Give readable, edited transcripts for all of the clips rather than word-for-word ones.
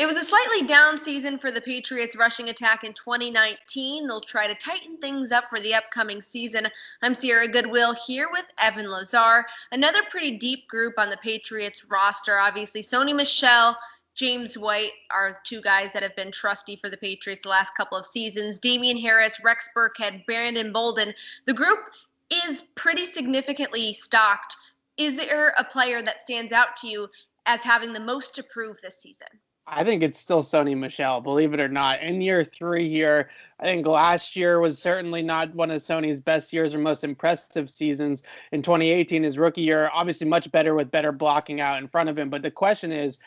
It was a slightly down season for the Patriots rushing attack in 2019. They'll try to tighten things up for the upcoming season. I'm Sierra Goodwil here with Evan Lazar. Another pretty deep group on the Patriots roster. Obviously, Sony Michel, James White are two guys that have been trusty for the Patriots the last couple of seasons. Damien Harris, Rex Burkhead, Brandon Bolden. The group is pretty significantly stocked. Is there a player that stands out to you as having the most to prove this season? I think it's still Sony Michel, believe it or not. In year 3 here, I think last year was certainly not one of Sony's best years or most impressive seasons. In 2018, his rookie year, obviously much better with better blocking out in front of him. But the question is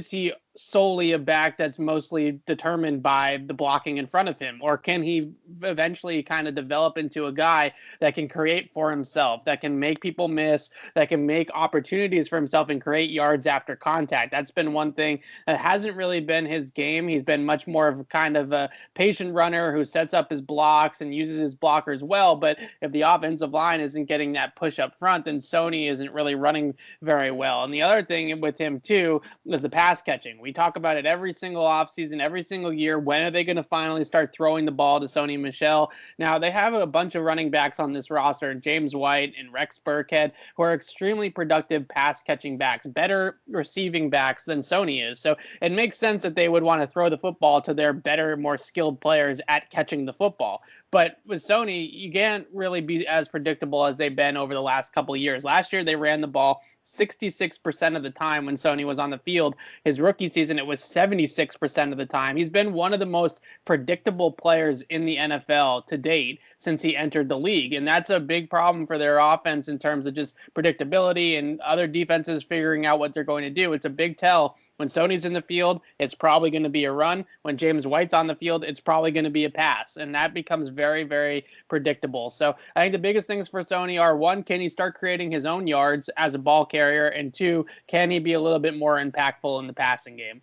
he solely a back that's mostly determined by the blocking in front of him? Or can he eventually kind of develop into a guy that can create for himself, that can make people miss, that can make opportunities for himself and create yards after contact? That's been one thing that hasn't really been his game. He's been much more of kind of a patient runner who sets up his blocks and uses his blockers well. But if the offensive line isn't getting that push up front, then Sony isn't really running very well. And the other thing with him too is the pass catching. We talk about it every single offseason, every single year. When are they going to finally start throwing the ball to Sony Michel? Now, they have a bunch of running backs on this roster, James White and Rex Burkhead, who are extremely productive pass catching backs, better receiving backs than Sony is. So it makes sense that they would want to throw the football to their better, more skilled players at catching the football. But with Sony, you can't really be as predictable as they've been over the last couple of years. Last year, they ran the ball 66% of the time when Sony was on the field. His rookie season, it was 76% of the time. He's been one of the most predictable players in the NFL to date since he entered the league. And that's a big problem for their offense in terms of just predictability and other defenses figuring out what they're going to do. It's a big tell. When Sony's in the field, it's probably going to be a run. When James White's on the field, it's probably going to be a pass. And that becomes very, very predictable. So I think the biggest things for Sony are, one, can he start creating his own yards as a ball carrier? And two, can he be a little bit more impactful in the passing game?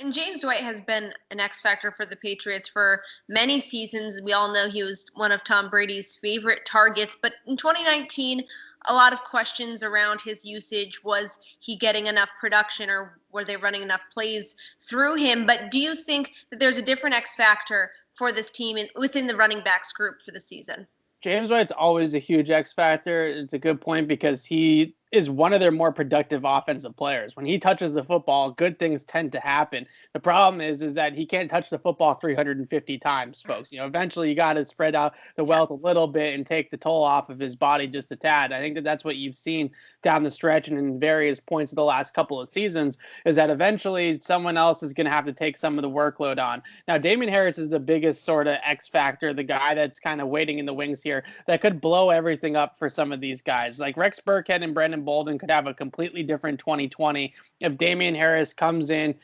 And James White has been an X factor for the Patriots for many seasons. We all know he was one of Tom Brady's favorite targets. But in 2019, a lot of questions around his usage. Was he getting enough production, or were they running enough plays through him? But do you think that there's a different X factor for this team within the running backs group for the season? James White's always a huge X factor. It's a good point because he is one of their more productive offensive players. When he touches the football, good things tend to happen. The problem is that he can't touch the football 350 times, folks. Eventually you got to spread out the wealth a little bit and take the toll off of his body just a tad. I think that that's what you've seen down the stretch and in various points of the last couple of seasons, is that eventually someone else is going to have to take some of the workload on. Now, Damien Harris is the biggest sort of X factor, the guy that's kind of waiting in the wings here that could blow everything up for some of these guys. Like Rex Burkhead and Brandon Bolden could have a completely different 2020 if Damien Harris comes in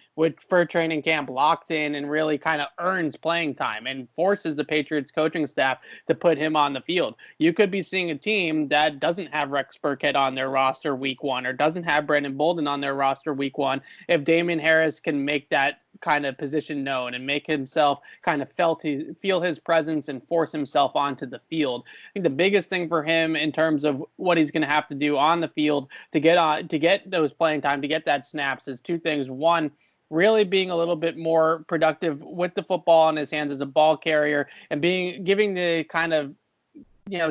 for training camp locked in and really kind of earns playing time and forces the Patriots coaching staff to put him on the field. You could be seeing a team that doesn't have Rex Burkhead on their roster week 1 or doesn't have Brandon Bolden on their roster week 1 if Damien Harris can make that kind of position known and make himself kind of feel his presence and force himself onto the field. I think the biggest thing for him in terms of what he's going to have to do on the field to get those playing time, to get that snaps, is two things. One, really being a little bit more productive with the football in his hands as a ball carrier and giving the kind of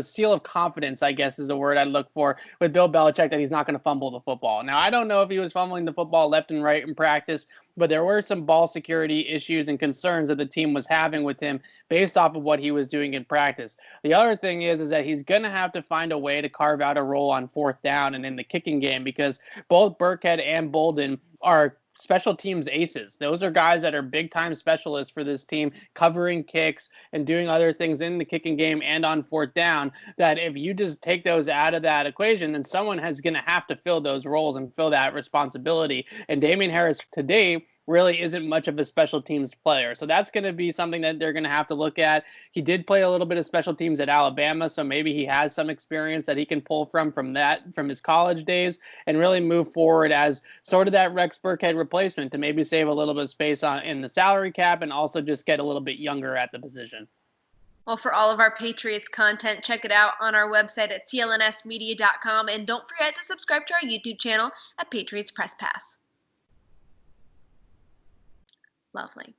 seal of confidence, I guess is the word I'd look for, with Bill Belichick, that he's not going to fumble the football. Now, I don't know if he was fumbling the football left and right in practice, but there were some ball security issues and concerns that the team was having with him based off of what he was doing in practice. The other thing is that he's going to have to find a way to carve out a role on 4th down and in the kicking game, because both Burkhead and Bolden are special teams aces. Those are guys that are big time specialists for this team, covering kicks and doing other things in the kicking game and on 4th down, that if you just take those out of that equation, then someone is going to have to fill those roles and fill that responsibility. And Damien Harris today really isn't much of a special teams player. So that's going to be something that they're going to have to look at. He did play a little bit of special teams at Alabama, so maybe he has some experience that he can pull from his college days and really move forward as sort of that Rex Burkhead replacement to maybe save a little bit of space in the salary cap and also just get a little bit younger at the position. Well, for all of our Patriots content, check it out on our website at clnsmedia.com. And don't forget to subscribe to our YouTube channel at Patriots Press Pass. Lovely.